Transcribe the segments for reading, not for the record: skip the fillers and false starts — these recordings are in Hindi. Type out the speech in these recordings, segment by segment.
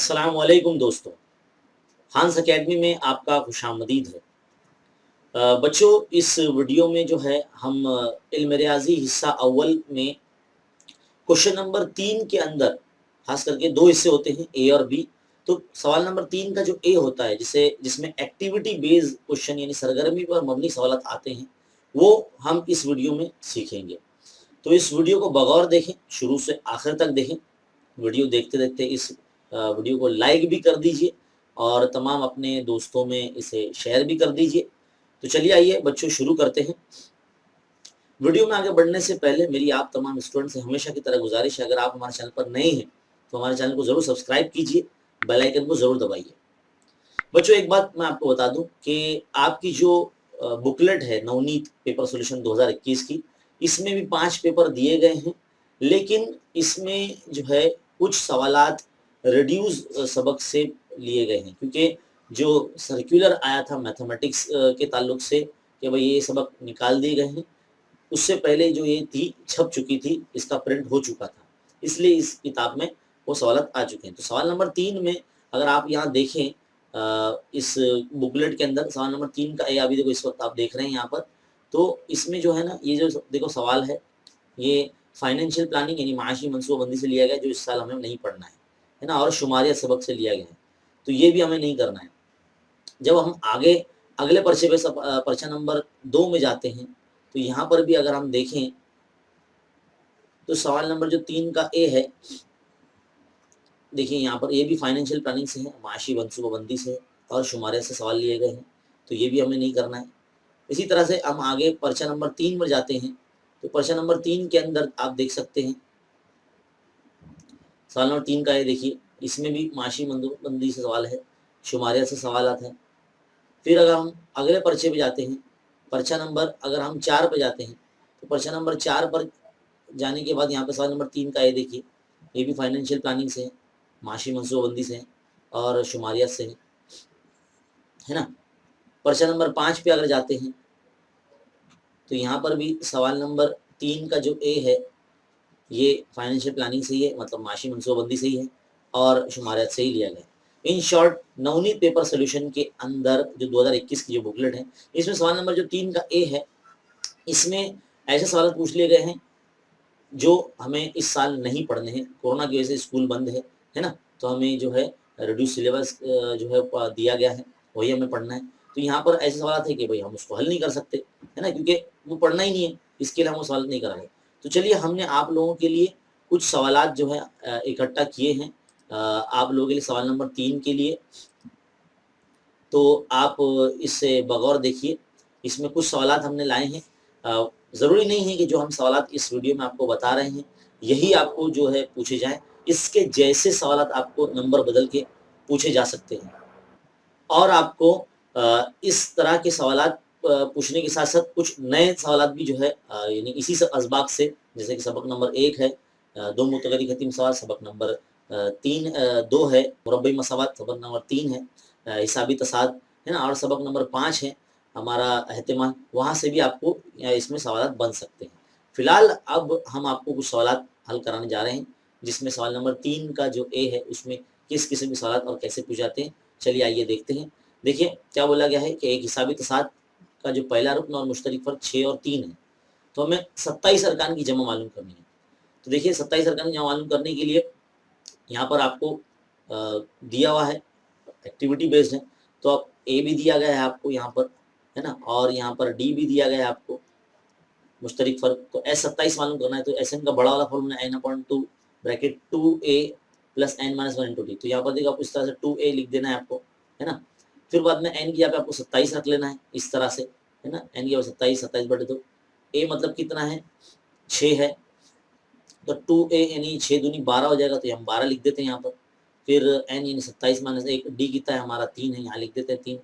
अस्सलाम वालेकुम दोस्तों, हांस एकेडमी में आपका खुशामदीद है। बच्चों, इस वीडियो में जो है हम इल्म रियाज़ी हिस्सा अव्वल में क्वेश्चन नंबर 3 के अंदर खास करके 2 हिस्से होते हैं, ए और बी। तो सवाल नंबर 3 का जो ए होता है जिसमें एक्टिविटी बेस्ड क्वेश्चन यानी सरगर्मी पर मबनी सवाल आते हैं, वो हम इस वीडियो में सीखेंगे। तो इस वीडियो को बगौर देखें, शुरू से आखिर तक देखें। वीडियो देखते-देखते इस वीडियो को लाइक भी कर दीजिए और तमाम अपने दोस्तों में इसे शेयर भी कर दीजिए। तो चलिए आइए बच्चों शुरू करते हैं। वीडियो में आगे बढ़ने से पहले मेरी आप तमाम स्टूडेंट से हमेशा की तरह गुजारिश है, अगर आप हमारे चैनल पर नए हैं तो हमारे चैनल को ज़रूर सब्सक्राइब कीजिए, बेल आइकन को ज़रूर दबाइए। बच्चों, एक बात मैं आपको बता दूं कि आपकी जो बुकलेट है नवनीत पेपर सॉल्यूशन 2021 की, इसमें भी 5 पेपर दिए गए हैं, लेकिन इसमें जो है कुछ सवालात रिड्यूस सबक से लिए गए हैं, क्योंकि जो सर्कुलर आया था मैथमेटिक्स के ताल्लुक से कि भाई ये सबक निकाल दिए गए हैं, उससे पहले जो ये थी छप चुकी थी, इसका प्रिंट हो चुका था, इसलिए इस किताब में वो सवालात आ चुके हैं। तो सवाल नंबर 3 में अगर आप यहाँ देखें, इस बुकलेट के अंदर सवाल नंबर 3 का ए अभी देखो इस वक्त आप देख रहे हैं यहाँ पर। तो इसमें जो है ना, ये जो देखो सवाल है, ये फाइनेंशियल प्लानिंग यानी माशी मनसूबाबंदी से लिया गया, जो इस साल हमें नहीं पढ़ना है ना, और शुमारियत सबक से लिया गया है, तो ये भी हमें नहीं करना है। जब हम आगे अगले पर्चे पे पर्चा नंबर 2 में जाते हैं, तो यहाँ पर भी अगर हम देखें तो सवाल नंबर जो 3 का ए है, देखिए यहाँ पर ये भी फाइनेंशियल प्लानिंग से है, माशी मनसूबाबंदी से और शुमारियत से सवाल लिए गए हैं, तो ये भी हमें नहीं करना है। इसी तरह से हम आगे पर्चा नंबर 3 पर जाते हैं, तो पर्चा नंबर 3 के अंदर आप देख सकते हैं सवाल नंबर 3 का ये देखिए, इसमें भी माशी मनसूबाबंदी से सवाल है, शुमारियत से सवाल आता है। फिर अगर हम अगले पर्चे पे जाते हैं, पर्चा नंबर अगर हम 4 पे जाते हैं, तो पर्चा नंबर 4 पर जाने के बाद यहाँ पे सवाल नंबर 3 का ये देखिए, ये भी फाइनेंशियल प्लानिंग से है, माशी मनसूबाबंदी से है और शुमारियत से है ना। पर्चा नंबर 5 पे अगर जाते हैं, तो यहाँ पर भी सवाल नंबर 3 का जो ए है, ये फाइनेंशियल प्लानिंग से ही है, मतलब माशी मनसूबाबंदी से ही है और शुमारियत से ही लिया गया है। In short, Navneet paper solution के अंदर जो 2021 की जो बुकलेट है, इसमें सवाल नंबर जो 3 का ए है, इसमें ऐसे सवाल पूछ लिए गए हैं जो हमें इस साल नहीं पढ़ने हैं। कोरोना की वजह से स्कूल बंद है ना, तो हमें जो है रिड्यूस सिलेबस जो है दिया गया है, वही हमें पढ़ना है। तो यहाँ पर ऐसे सवाल थे कि भाई हम उसको हल नहीं कर सकते, है ना, क्योंकि वो पढ़ना ही नहीं है, इसके लिए हम वो सवाल नहीं कराएंगे। तो चलिए, हमने आप लोगों के लिए कुछ सवालात जो है इकट्ठा किए हैं आप लोगों के लिए सवाल नंबर 3 के लिए। तो आप इससे बगौर देखिए, इसमें कुछ सवालात हमने लाए हैं। ज़रूरी नहीं है कि जो हम सवालात इस वीडियो में आपको बता रहे हैं यही आपको जो है पूछे जाएँ, इसके जैसे सवालात आपको नंबर बदल के पूछे जा सकते हैं। और आपको इस तरह के सवालात पूछने के साथ-साथ कुछ नए सवालात भी जो है यानी इसी असबाब से, जैसे कि सबक नंबर 1 है 2 मुतगरी खतीम सवाल, सबक नंबर 2 है मुरब्बई मसावात, सबक नंबर 3 है हिसाबी तसाद, है ना, और सबक नंबर 5 है हमारा एहतिमाल, वहाँ से भी आपको इसमें सवालात बन सकते हैं। फिलहाल अब हम आपको कुछ सवालात हल कराने जा रहे हैं, जिसमें सवाल नंबर 3 का जो ए है, उसमें किस किस्म के सवालात और कैसे पूछे जाते हैं। चलिए आइए देखते हैं। देखिए क्या बोला गया है कि एक हिसाबी तसाद का जो पहला रुकन और मुश्तरक फ़र्क 6 और 3 है, तो हमें 27 अरकान की जमा मालूम करनी है। तो देखिए 27 अरकान की जमा मालूम करने के लिए यहाँ पर आपको दिया हुआ है, एक्टिविटी बेस्ड है, तो अब ए भी दिया गया है आपको यहाँ पर, है ना, और यहाँ पर डी भी दिया गया है आपको, मुश्तरक फ़र्क। तो एस 27 मालूम करना है, तो एस एन का बड़ा वाला formula n upon 2 bracket 2a plus n minus 1 into D. तो यहाँ पर देखो आप इस तरह से 2a लिख देना है आपको, है ना। फिर बाद में n की यहाँ पे आपको 27 रख लेना है इस तरह से, है ना, n की 27, 27 बटे 2, a मतलब कितना है 6 है, तो 2a यानी 6 दूनी 12 हो जाएगा, तो हम 12 लिख देते हैं यहाँ पर। फिर n यानी 27 माइनस 1, डी कितना है हमारा 3 है, यहाँ लिख देते हैं 3।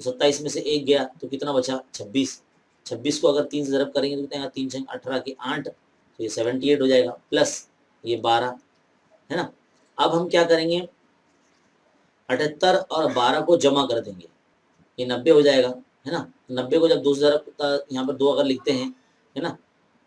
तो 27 में से 1 गया तो कितना बचा 26। 26 को अगर 3 से ज़रब करेंगे तो कितना 3 छंग 18 के 8, तो ये 78 हो जाएगा, प्लस ये 12, है ना। अब हम क्या करेंगे, 78 और 12 को जमा कर देंगे, ये 90 हो जाएगा, है ना। 90 को जब 2 से ज़रब यहाँ पर 2 अगर लिखते हैं, है ना,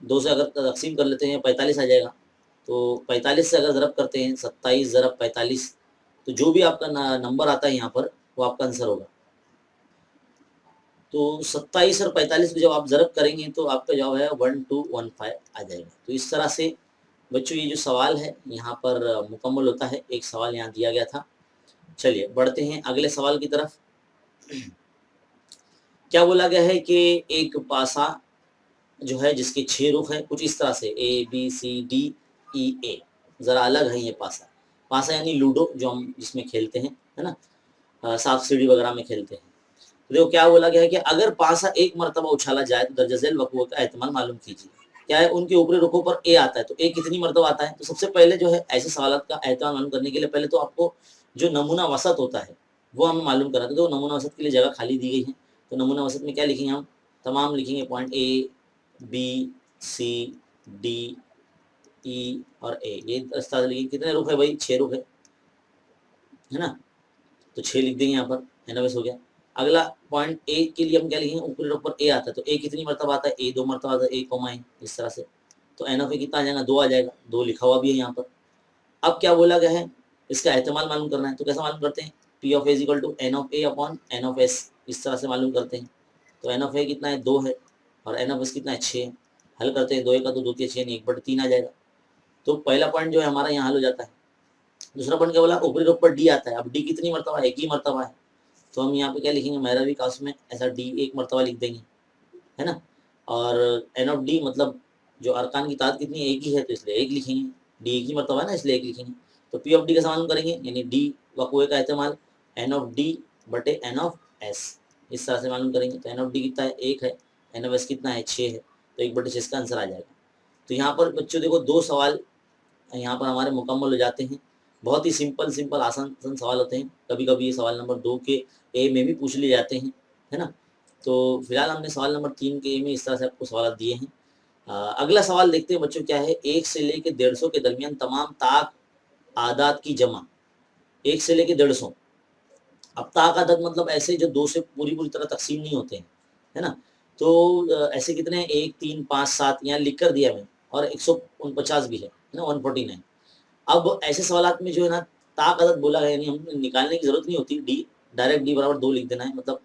2 से अगर तक़सीम कर लेते हैं 45 आ जाएगा। तो 45 से अगर ज़रब करते हैं 27 ज़रब 45, तो जो भी आपका नंबर आता है यहाँ पर वो आपका आंसर होगा। तो 27 और 45 को जब आप ज़रब करेंगे तो आपका जवाब है 1215 आ जाएगा। तो इस तरह से बच्चों ये जो सवाल है यहाँ पर मुकम्मल होता है। एक सवाल यहाँ दिया गया था। चलिए बढ़ते हैं अगले सवाल की तरफ। क्या बोला गया है कि एक पासा जो है जिसके 6 रुख है, कुछ इस तरह से ABCDEA, जरा अलग है ये पासा। पासा यानी लूडो जो हम जिसमें खेलते हैं, है ना, सांप सीढ़ी वगैरह में खेलते हैं। तो देखो क्या बोला गया है कि अगर पासा एक मरतबा उछाला जाए तो दर्ज झेल वक़्फ़े का एहतमाल मालूम कीजिए। क्या है, उनके ऊपरी रुखों पर ए आता है, तो ए कितनी मरतबा आता है। तो सबसे पहले जो है ऐसे सवालात का एहतमाल मालूम करने के लिए पहले तो आपको जो नमूना वसत होता है वो हमें मालूम करा। तो नमूना वसत के लिए जगह खाली दी गई है। तो नमूना वसत में क्या लिखेंगे हम, तमाम लिखेंगे पॉइंट ABCDE और ए, ये रास्ता लिखेंगे। कितने रुख है भाई, 6 रुख है ना, तो 6 लिख देंगे यहाँ पर, एनोवेस हो गया। अगला पॉइंट ए के लिए हम क्या लिखेंगे, ऊपरी रुख पर ए आता है, तो ए कितनी मरतबा आता है, ए 2 मरतबा आता है, ए कॉमा ए, इस तरह से। तो एन ऑफ ए कितना आ जाएगा, 2 आ जाएगा, 2 लिखा हुआ भी है यहाँ पर। अब क्या बोला गया है, इसका एहतमाल मालूम करना है। तो कैसा मालूम करते हैं, P of A is equal to n of A upon n of S, इस तरह से मालूम करते हैं। तो एन ऑफ ए कितना है, 2 है, और एन ऑफ एस कितना है, 6 है। हल करते हैं, 2 का 2, 2 के 6 नहीं, 1/3 आ जाएगा। तो पहला पॉइंट जो है हमारा यहाँ हल हो जाता है। दूसरा पॉइंट क्या बोला, ऊपरी रुख पर डी आता है। अब डी कितनी मरतबा है, एक ही मरतबा है, तो हम यहाँ पे क्या लिखेंगे, मैरवी कास्ट में ऐसा डी एक मरतबा लिख देंगे, है ना। और एन ऑफ डी मतलब जो अरकान की तादाद कितनी है, एक ही है, तो इसलिए एक लिखेंगे। डी एक ही मरतबा है ना, इसलिए एक लिखेंगे। तो पी ऑफ डी का समान करेंगे, यानी डी वक़्फ़े का इस्तेमाल एन ऑफ डी बटे एन ऑफ एस, इस तरह से मालूम करेंगे। तो एन ऑफ डी कितना है, 1 है, एन ऑफ एस कितना है, 6 है, तो 1/6 इसका आंसर आ जाएगा। तो यहाँ पर बच्चों देखो 2 सवाल यहाँ पर हमारे मुकम्मल हो जाते हैं। बहुत ही सिंपल आसान सवाल होते हैं। कभी कभी ये सवाल नंबर 2 के ए में भी पूछ लिए जाते हैं, है ना। तो फिलहाल हमने सवाल नंबर 3 के ए में इस तरह से आपको सवाल दिए हैं। अगला सवाल देखते हैं बच्चों, क्या है, 1 से लेकर 150 के दरमियान तमाम ताक आदात की जमा। 1 से लेकर 150, अब ताक आदात मतलब ऐसे जो 2 से पूरी तरह तकसीम नहीं होते हैं, है ना। तो ऐसे कितने हैं, 1, 3, 5, 7 यहाँ लिख कर दिया मैं, और 149 भी है ना, 149। अब ऐसे सवालात में जो है ना ताक अदद बोला गया, यानी हम निकालने की जरूरत नहीं होती, डी डायरेक्ट डी बराबर 2 लिख देना है, मतलब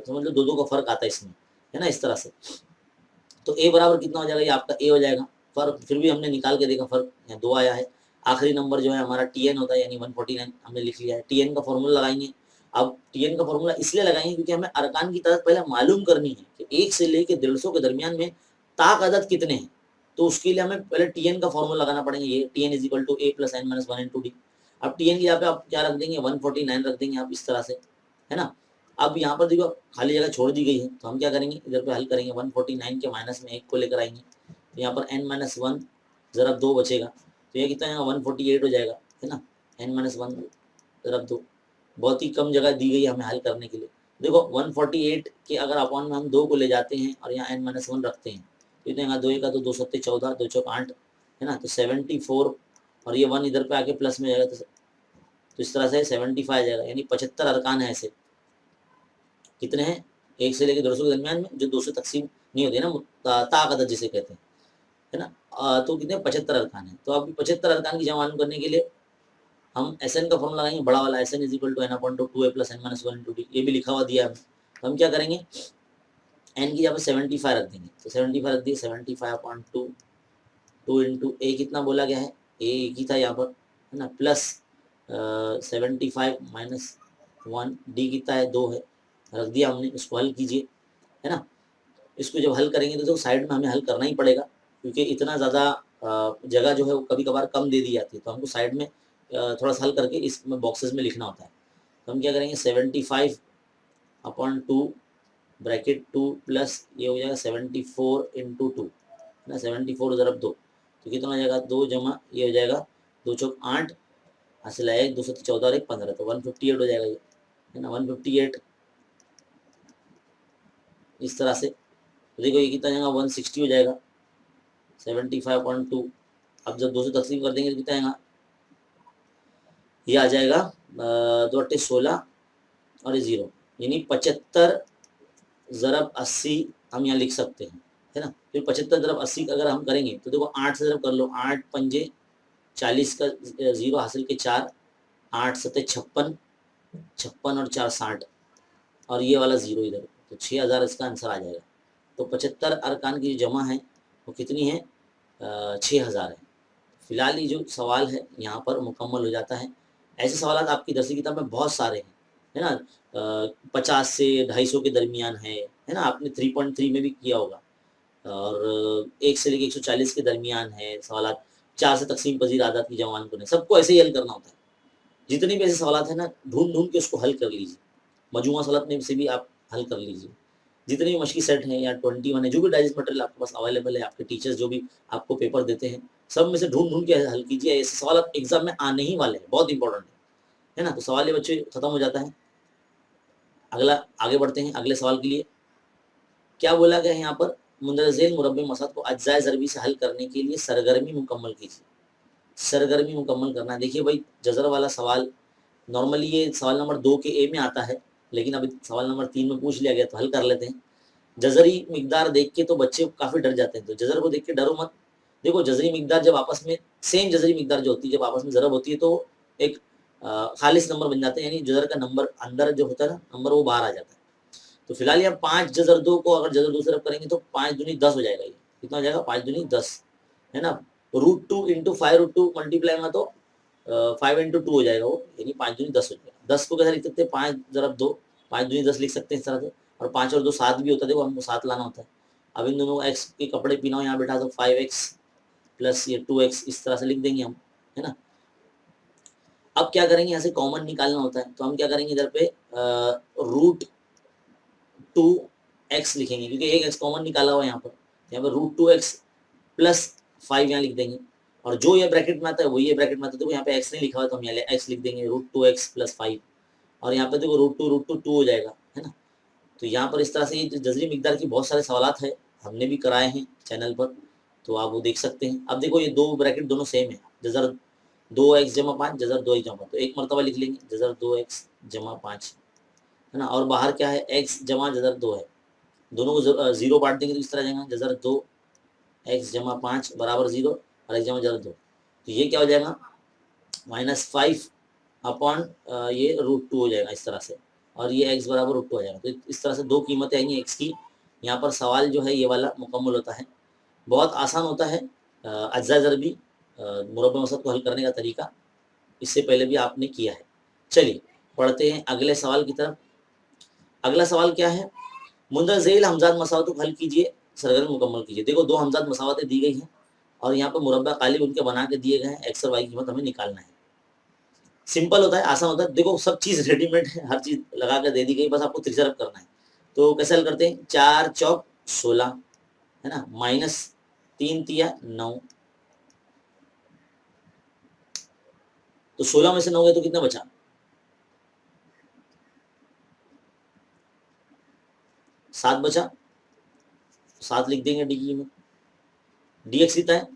समझ लो 2 का फर्क आता है इसमें, है ना, इस तरह से। तो ए बराबर कितना हो जाएगा, ये आपका ए हो जाएगा। फर्क फिर भी हमने निकाल के देखा, फर्क यहाँ 2 आया है। आखिरी नंबर जो है हमारा टीएन होता है, यानी 149 हमने लिख लिया है। टीएन का फॉर्मूला लगाएंगे। अब टीएन का फॉर्मूला इसलिए लगाएंगे क्योंकि हमें अरकान की तादाद पहले मालूम करनी है कि 1 से लेकर 150 के दरमियान में ताक अदद कितने हैं। तो उसके लिए हमें पहले टीएन का फॉर्मूला लगाना पड़ेगा, ये Tn is equal to a plus n minus 1 into d. अब टीएन की जगह पे आप क्या रख देंगे, 149 रख देंगे आप, इस तरह से, है ना। अब यहाँ पर देखो खाली जगह छोड़ दी गई है, तो हम क्या करेंगे, इधर पे हल करेंगे। 149 के माइनस में 1 को लेकर आएंगे, तो यहाँ पर n माइनस 1 ज़रब 2 बचेगा, तो ये कितना आएगा, 148 हो जाएगा, है ना। n माइनस 1 ज़रब 2, बहुत ही कम जगह दी गई हमें हल करने के लिए। देखो 148 के अगर अपॉन में हम 2 को ले जाते हैं और यहाँ n माइनस 1 रखते हैं, तो इतना 2 का 2 सत्ते 14, 2 चौक 8, है ना। तो 74, और ये 1 इधर पे आके प्लस में जाएगा, तो इस तरह से 75 आ जाएगा। यानी 75 अरकान है ऐसे, कितने हैं, 1 से लेकर 200 के दरमियान में जो 2 से तकसीम नहीं होती है ना, ताकत जिसे कहते हैं, है ना। तो कितने, 75 अरकान है। तो अब 75 अरकान की जमा मालूम करने के लिए हम एसएन का फॉर्मूला लगाएंगे, बड़ा वाला Sn is equal to n upon two 2a plus n minus 1 into d, ये भी लिखा हुआ दिया है। तो हम क्या करेंगे, एन की जगह पे 75 रख देंगे, तो 75 रख दिए, 75 अपॉन 2 इंटू ए कितना बोला गया है, ए एक ही था यहाँ पर, है ना, प्लस 75 माइनस 1, डी कितना है, 2 है, रख दिया हमने। इसको हल कीजिए, है ना। इसको जब हल करेंगे तो साइड में हमें हल करना ही पड़ेगा, क्योंकि इतना ज़्यादा जगह जो है वो कभी कभार कम दे दी जाती है, तो हमको साइड में थोड़ा सा हल करके इसमें बॉक्सेस में लिखना होता है। तो हम क्या करेंगे, 75 अपॉन 2 ब्रैकेट 2 प्लस ये हो जाएगा 74 इंटू 2, है ना, 74 ज़रब 2, तो कितना हो जाएगा, 2 जमा ये हो जाएगा 2 चौक 8, हासिल आया 2 सौ 14 और 1 15, तो 158 हो जाएगा ये, है ना, 158 इस तरह से। तो देखो ये कितना जाएगा, 160 हो जाएगा, 75/2। अब जब 2 से तकसीम कर देंगे तो कितना आएगा, ये आ जाएगा 2 अट्ठे 16 और ये 0, यानी 75 ज़रब 80 हम यहाँ लिख सकते हैं, है ना। फिर 75 ज़रब 80 अगर हम करेंगे तो देखो 8 से ज़रब कर लो, 8 पंजे 40 का 0 हासिल के 4, 8 सत्ते 56, 56 और 4 60, और ये वाला 0 इधर, तो 6000 इसका आंसर आ जाएगा। तो 75 अरकान की जो जमा है वो कितनी है, 6000 है। फिलहाल ये जो सवाल है यहाँ पर मुकम्मल हो जाता है। ऐसे सवाल आपकी दरसी किताब में बहुत सारे हैं, है ना। 50 से 250 के दरमियान है ना, आपने 3.3 में भी किया होगा। और 1 से लेकर 140 के दरमियान है सवाल। 4 से तकसीम पजीर आदात की जवान को नहीं, सबको ऐसे ही हल करना होता है। जितने भी ऐसे सवाल है ना, ढूंढ ढूंढ के उसको हल कर लीजिए। मजमूआ सवाल में से भी आप हल कर लीजिए। जितने भी मशकी सेट हैं या 21 है, जो भी डाइजेस्ट मटेरियल आपके पास अवेलेबल है, आपके टीचर्स जो भी आपको पेपर देते हैं, सब में से ढूंढ ढूंढ के हल कीजिए। ऐसे सवाल एग्जाम में आने ही वाले हैं, बहुत इंपॉर्टेंट है ना। तो सवाल ये बच्चे खत्म हो जाता है। अगला आगे बढ़ते हैं अगले सवाल के लिए। क्या बोला गया है यहाँ पर, मुंदरजेल मुरब्बे मसाद को अज्जाए ज़रबी से हल करने के लिए सरगर्मी मुकम्मल कीजिए। सरगर्मी मुकम्मल करना, देखिए भाई जजर वाला सवाल नॉर्मली ये सवाल नंबर 2 के ए में आता है, लेकिन अभी सवाल नंबर 3 में पूछ लिया गया तो हल कर लेते हैं। जजरी मिकदार देख के तो बच्चे काफ़ी डर जाते हैं, तो जजर को देख के डरो मत। देखो जजरी मिकदार जब आपस में सेम जजरी मिकदार जो होती है, जब आपस में ज़रब होती है तो एक खालिस नंबर बन जाते हैं, यानी जजर का नंबर अंदर जो होता है ना नंबर, वो बाहर आ जाता है। तो फिलहाल यहाँ 5 जजर 2 को अगर जजर 2 से रब करेंगे तो 5 दूनी 10 हो जाएगा। ये कितना हो जाएगा, 5 दूनी 10, है ना। √2 इंटू 5√2 मल्टीप्लाई में तो 5 इंटू 2 हो जाएगा वो, यानी 5 दूनी 10 हो जाएगा। 10 को कैसे लिख सकते हैं, 5 ज़रब 2, 5 दूनी 10 लिख सकते हैं इस तरह से। और 5 और 2 7 भी होता है, देखो हमको 7 लाना होता है। अब इन दोनों एक्स के कपड़े पीना हो यहाँ बैठा तो 5x प्लस ये 2x इस तरह से लिख देंगे हम, है ना। अब क्या करेंगे, यहाँ से कॉमन निकालना होता है, तो हम क्या करेंगे, इधर पे √2x लिखेंगे, क्योंकि एक x कॉमन निकाला हुआ है यहाँ पर। यहाँ पर √2x प्लस 5 यहाँ लिख देंगे, और जो ये ब्रैकेट में आता है वही ये ब्रैकेट में आता है। देखो यहाँ पे x नहीं लिखा हुआ तो हम यहाँ x लिख देंगे √2x प्लस 5, और यहाँ पे देखो √2 2 हो जाएगा, है ना। तो यहाँ पर इस तरह से ये जजरी मिकदार की बहुत सारे सवाल है, हमने भी कराए हैं चैनल पर, तो आप वो देख सकते हैं। अब देखो ये दो ब्रैकेट दोनों सेम है, जजर 2x जमा 5, जजर 2x जमा 5, तो एक मरतबा लिख लेंगे जजर 2x जमा 5, है ना। और बाहर क्या है, x जमा जजर 2 है, दोनों को 0 बांट देंगे तो इस तरह जाएगा, जजर 2x जमा 5 बराबर 0 और x जमा जजर 2, तो ये क्या हो जाएगा, -5 अपॉन ये √2 हो जाएगा इस तरह से, और ये x बराबर √2 हो जाएगा। तो इस तरह से दो कीमतें आएंगी x की। यहाँ पर सवाल जो है ये वाला मुकम्मल होता है, बहुत आसान होता है। अज्जा ज़रबी मुरब्बा मसद को हल करने का तरीका इससे पहले भी आपने किया है। चलिए पढ़ते हैं अगले सवाल की तरफ। अगला सवाल क्या है, मुंदरजेल हमजाद मसावत को हल कीजिए, सरगर्मी मुकम्मल कीजिए। देखो दो हमजाद मसावतें दी गई हैं और यहाँ पर मुरब्बा कालिब उनके बना के दिए गए हैं, एक्स और वाई की कीमत हमें निकालना है। सिंपल होता है, आसान होता है। देखो सब चीज़ रेडीमेड है, हर चीज़ लगा कर दे दी गई, बस आपको त्रिशरफ करना है। तो कैसे हल करते हैं, 4 चौक 16, है ना, -3 तिया 9, तो 16 में से 9 गए तो कितना बचा, 7 बचा, 7 लिख देंगे डी की कीमत। dx कितना है,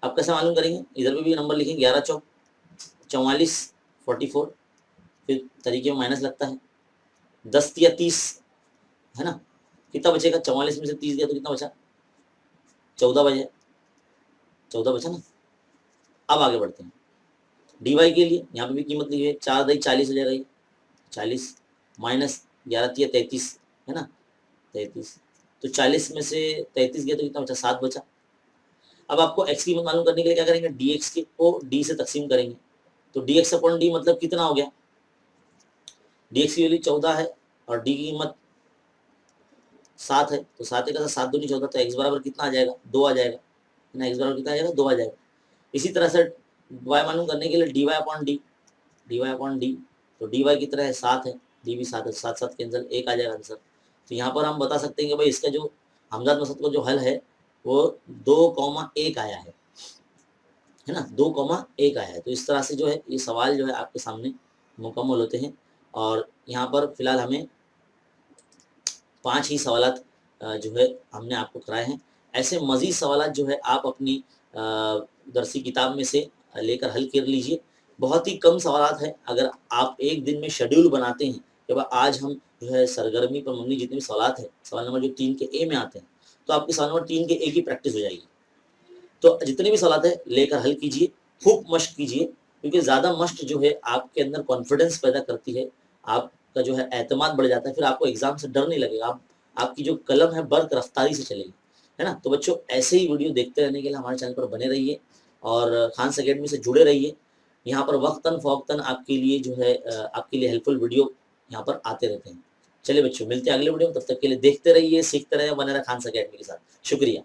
आप कैसे मालूम करेंगे, इधर पे भी नंबर लिखेंगे, 11 चौक 44 44, फिर तरीके में माइनस लगता है, 10 तिया 30, है ना। कितना बचेगा, 44 में से 30 गया तो कितना बचा, 14 बचे, 14 बचा ना। अब आगे बढ़ते हैं डी वाई के लिए, यहाँ पे भी कीमत लिखी है, 4 दही 40 हो जाएगा, ये 40 -11 तिया 33, है ना, 33, तो 40 में से 33 गया तो कितना बचा, 7 बचा। अब आपको x की कीमत मालूम करने के लिए क्या करेंगे, dx को d से तकसीम करेंगे, तो dx अपॉन d मतलब कितना हो गया, dx की वैल्यू 14 है और d की कीमत 7 है, तो 7 का 7 दूनी 14, तो x बराबर कितना आ जाएगा, 2 आ जाएगा, है ना। x बराबर कितना आ जाएगा, 2 आ जाएगा। इसी तरह से y मालूम करने के लिए dy अपॉन d, तो dy की तरह है 7 है, d भी 7 है, 7 7 कैंसिल, 1 आ जाएगा आंसर। तो यहाँ पर हम बता सकते हैं कि भाई इसका जो हमजाद मसद का जो हल है वो 2,1 आया है ना, 2,1 आया है। तो इस तरह से जो है ये सवाल जो है आपके सामने मुकम्मल होते हैं। और यहाँ पर फिलहाल हमें 5 ही सवाल जो है हमने आपको कराए हैं। ऐसे मज़ीद सवाल जो है आप अपनी दरसी किताब में से लेकर हल कर लीजिए। बहुत ही कम सवाल है, अगर आप एक दिन में शेड्यूल बनाते हैं कि भाई आज हम जो है सरगर्मी पर मबनी जितने भी सवाल है, सवाल नंबर जो 3 के ए में आते हैं, तो आपके सवाल नंबर 3 के ए की प्रैक्टिस हो जाएगी। तो जितने भी सवाल है लेकर हल कीजिए, खूब मश्क कीजिए, क्योंकि ज़्यादा मस्ट जो है आपके अंदर कॉन्फिडेंस पैदा करती है, आपका जो है एतमाद बढ़ जाता है, फिर आपको एग्जाम से डर नहीं लगेगा, आपकी जो कलम है बर्क रफ्तारी से चलेगी, है ना। तो बच्चों ऐसे ही वीडियो देखते रहने के लिए हमारे चैनल पर बने रहिए और खान्स अकेडमी से जुड़े रहिए। यहाँ पर वक्तन फ़ौक्तन आपके लिए जो है आपके लिए हेल्पफुल वीडियो यहाँ पर आते रहते हैं। चलिए बच्चों, मिलते हैं अगले वीडियो में, तब तक के लिए देखते रहिए, सीखते रहिए, बने रहे खान्स अकेडमी के साथ। शुक्रिया।